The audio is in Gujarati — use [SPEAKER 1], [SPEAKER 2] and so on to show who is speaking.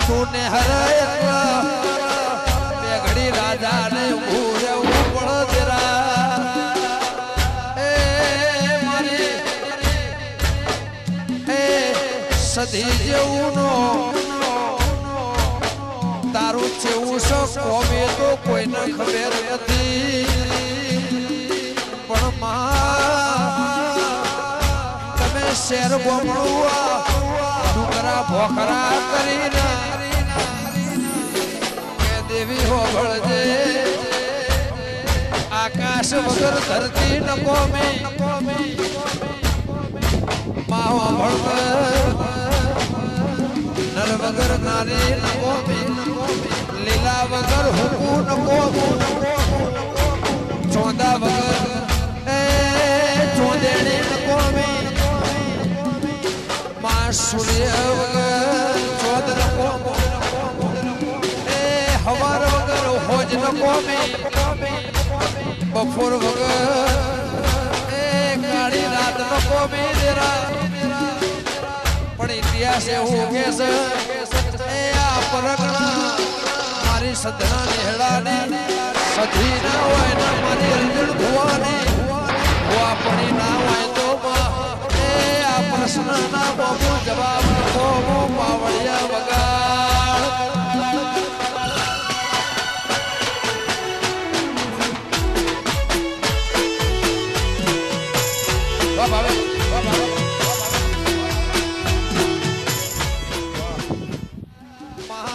[SPEAKER 1] તું ને હરે બે ઘડી રાજા ને ભૂરે ઉપડ જરા એ મારી એ સધી જેવું નો તારું જેવું છે કોમે તો કોઈને ખબર નથી પણ તમે શેર ગોમડું ડુકરા ભોખરા કરીને કે દેવી હો ભળજે આકાશ વગર ધરતી ન કોમે માવો ભળવે નર વગર નારી ન કોમે લીલા વગર હુકુ ન કોમે ચોંદા વગર એ ચોંદેડી ન કોમે માં સૂર્ય વગર ચોદ ન કોમે એ હવાર વગર હોજ ન કોમે બપોર વગર એ કાળી રાત ન કોમે પણ ઇતિહાસ એવું કે છે એ આ પરગણા મારી સદના નેહડા ને સધી ના હોય ને